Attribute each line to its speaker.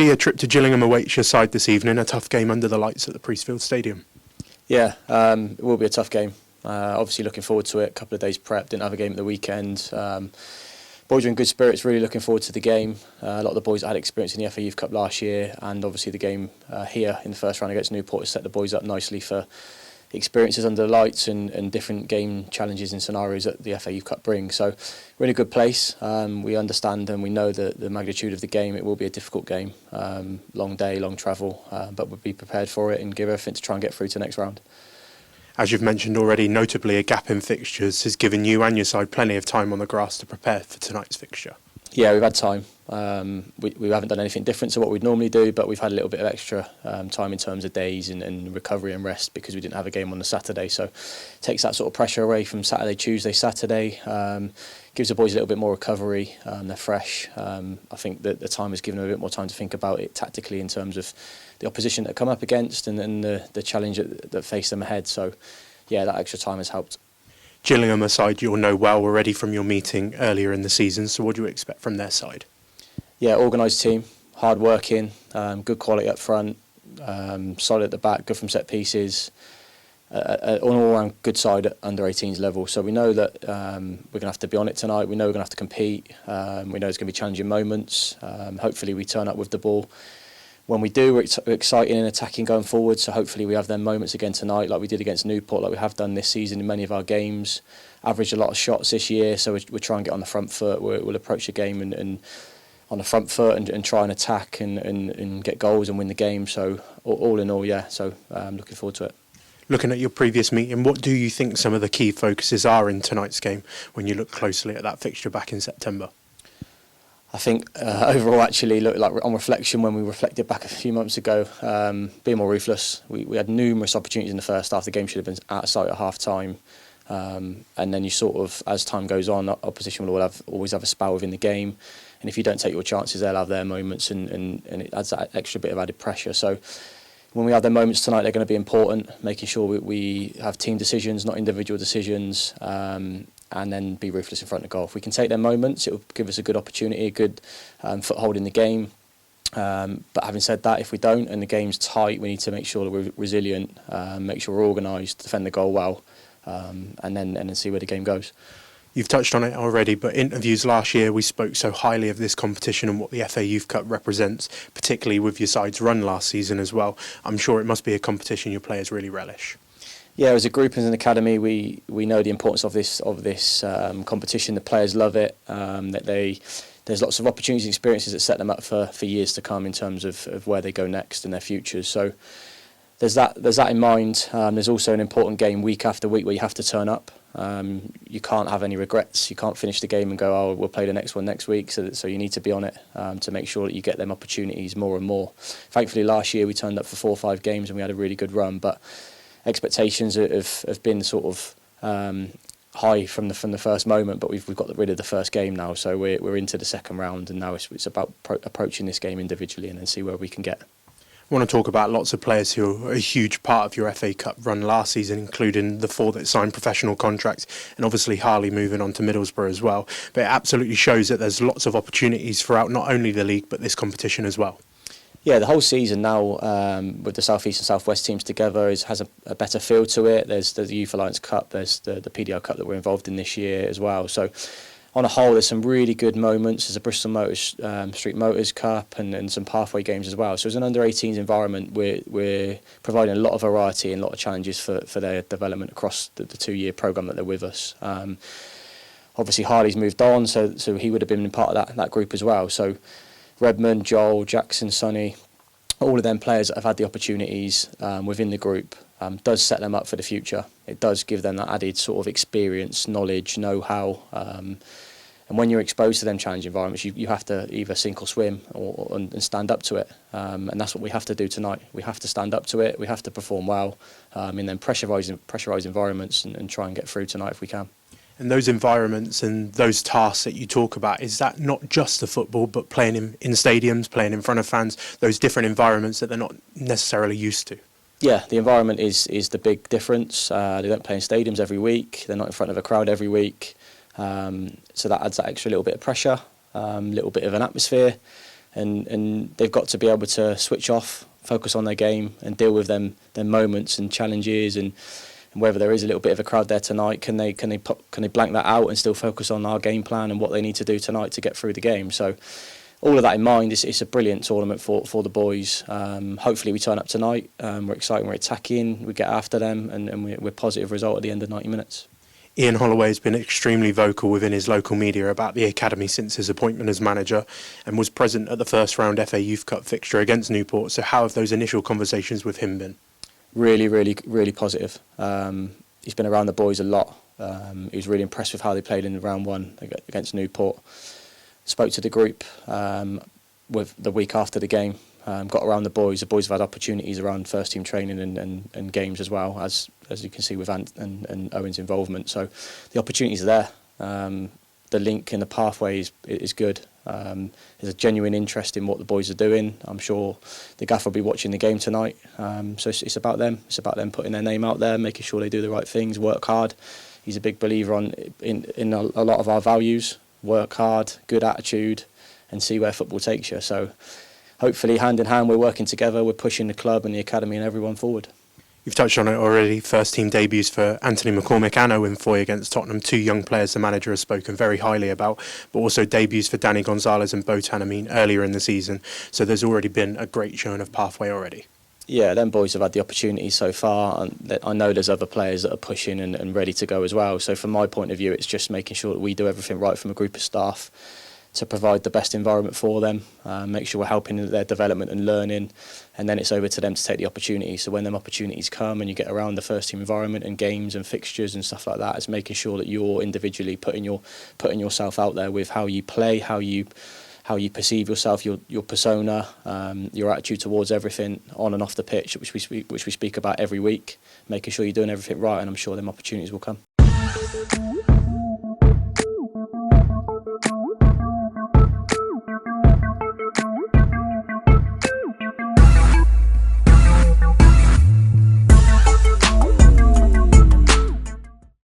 Speaker 1: Already a trip to Gillingham awaits your side this evening, a tough game under the lights at the Priestfield Stadium.
Speaker 2: Yeah, it will be a tough game. Obviously looking forward to it. A couple of days prep, didn't have a game at the weekend. Boys are in good spirits, really looking forward to the game. A lot of the boys that had experience in the FA Youth Cup last year, and obviously the game here in the first round against Newport has set the boys up nicely for experiences under the lights and different game challenges and scenarios that the FA Youth Cup brings. So we're in a good place. We understand and we know the magnitude of the game. It will be a difficult game, long day, long travel, but we'll be prepared for it and give everything to try and get through to the next round.
Speaker 1: As you've mentioned already, notably a gap in fixtures has given you and your side plenty of time on the grass to prepare for tonight's fixture.
Speaker 2: Yeah, we've had time. We haven't done anything different to what we'd normally do, but we've had a little bit of extra time in terms of days and recovery and rest because we didn't have a game on the Saturday. So it takes that sort of pressure away from Saturday, Tuesday, Saturday. Gives the boys a little bit more recovery. They're fresh. I think that the time has given them a bit more time to think about it tactically in terms of the opposition that come up against and the challenge that face them ahead. So yeah, that extra time has helped.
Speaker 1: Gillingham aside, you'll know well already from your meeting earlier in the season, so what do you expect from their side?
Speaker 2: Yeah, organised team, hard working, good quality up front, solid at the back, good from set pieces, an all-round good side at under-18s level. So we know that we're going to have to be on it tonight. We know we're going to have to compete. We know there's going to be challenging moments. Hopefully we turn up with the ball. When we do, we're exciting and attacking going forward, so hopefully we have them moments again tonight like we did against Newport, like we have done this season in many of our games. Averaged a lot of shots this year, so we're trying to get on the front foot. We'll approach the game and on the front foot and try and attack and get goals and win the game. So all in all, yeah, so I'm looking forward to it.
Speaker 1: Looking at your previous meeting, what do you think some of the key focuses are in tonight's game when you look closely at that fixture back in September?
Speaker 2: I think overall, actually, look like on reflection, when we reflected back a few months ago, being more ruthless. We had numerous opportunities in the first half. The game should have been out of sight at half time, and then you sort of, as time goes on, opposition will always have a spell within the game, and if you don't take your chances, they'll have their moments, and it adds that extra bit of added pressure. So when we have their moments tonight, they're going to be important, making sure we have team decisions, not individual decisions. And then be ruthless in front of goal. If we can take their moments, it will give us a good opportunity, a good foothold in the game. But having said that, if we don't and the game's tight, we need to make sure that we're resilient, make sure we're organised, defend the goal well, and then see where the game goes.
Speaker 1: You've touched on it already, but interviews last year we spoke so highly of this competition and what the FA Youth Cup represents, particularly with your side's run last season as well. I'm sure it must be a competition your players really relish.
Speaker 2: Yeah, as a group and as an academy, we know the importance of this competition. The players love it. There's lots of opportunities and experiences that set them up for years to come in terms of where they go next and their futures. So there's that in mind. There's also an important game week after week where you have to turn up. You can't have any regrets. You can't finish the game and go, oh, we'll play the next one next week. So you need to be on it to make sure that you get them opportunities more and more. Thankfully, last year we turned up for 4 or 5 games and we had a really good run, but expectations have been sort of high from the first moment, but we've got rid of the first game now, so we're into the second round, and now it's about approaching this game individually and then see where we can get.
Speaker 1: I want to talk about lots of players who are a huge part of your FA Cup run last season, including the 4 that signed professional contracts, and obviously Harley moving on to Middlesbrough as well. But it absolutely shows that there's lots of opportunities throughout not only the league but this competition as well.
Speaker 2: Yeah, the whole season now with the South East and South West teams together has a better feel to it. There's the Youth Alliance Cup, there's the PDL Cup that we're involved in this year as well. So on a whole, there's some really good moments. There's a Bristol Street Motors Cup and some pathway games as well. So as an under-18s environment, we're providing a lot of variety and a lot of challenges for their development across the 2-year programme that they're with us. Obviously, Harley's moved on, so he would have been part of that group as well. So Redmond, Joel, Jackson, Sonny, all of them players that have had the opportunities within the group does set them up for the future. It does give them that added sort of experience, knowledge, know-how. And when you're exposed to them challenge environments, you have to either sink or swim and stand up to it. And that's what we have to do tonight. We have to stand up to it. We have to perform well in them pressurised environments and try and get through tonight if we can.
Speaker 1: And those environments and those tasks that you talk about, is that not just the football, but playing in stadiums, playing in front of fans, those different environments that they're not necessarily used to?
Speaker 2: Yeah, the environment is the big difference. They don't play in stadiums every week. They're not in front of a crowd every week. So that adds that extra little bit of pressure, little bit of an atmosphere. and they've got to be able to switch off, focus on their game, and deal with their moments and challenges, and whether there is a little bit of a crowd there tonight, can they blank that out and still focus on our game plan and what they need to do tonight to get through the game. So all of that in mind, it's a brilliant tournament for the boys. Hopefully we turn up tonight. We're excited, we're attacking, we get after them, and we're positive result at the end of 90 minutes.
Speaker 1: Ian Holloway has been extremely vocal within his local media about the academy since his appointment as manager, and was present at the first round FA Youth Cup fixture against Newport. So how have those initial conversations with him been?
Speaker 2: Really, really, really positive. He's been around the boys a lot. He was really impressed with how they played in round one against Newport. Spoke to the group with the week after the game. Got around the boys. The boys have had opportunities around first team training and games as well, as you can see with Ant and Owen's involvement. So the opportunities are there. The link and the pathway is good. There's a genuine interest in what the boys are doing. I'm sure the gaffer will be watching the game tonight. So it's about them. It's about them putting their name out there, making sure they do the right things, work hard. He's a big believer in a lot of our values. Work hard, good attitude, and see where football takes you. So hopefully, hand in hand, we're working together. We're pushing the club and the academy and everyone forward.
Speaker 1: You've touched on it already. First team debuts for Anthony McCormick and Owen Foy against Tottenham. Two young players the manager has spoken very highly about, but also debuts for Danny Gonzalez and Botan Amin earlier in the season. So there's already been a great showing of pathway already.
Speaker 2: Yeah, them boys have had the opportunity so far, and I know there's other players that are pushing and ready to go as well. So from my point of view, it's just making sure that we do everything right from a group of staff to provide the best environment for them, make sure we're helping their development and learning, and then it's over to them to take the opportunity. So when them opportunities come and you get around the first team environment and games and fixtures and stuff like that, it's making sure that you're individually putting yourself out there with how you play, how you perceive yourself, your persona, your attitude towards everything on and off the pitch, which we speak about every week, making sure you're doing everything right, and I'm sure them opportunities will come.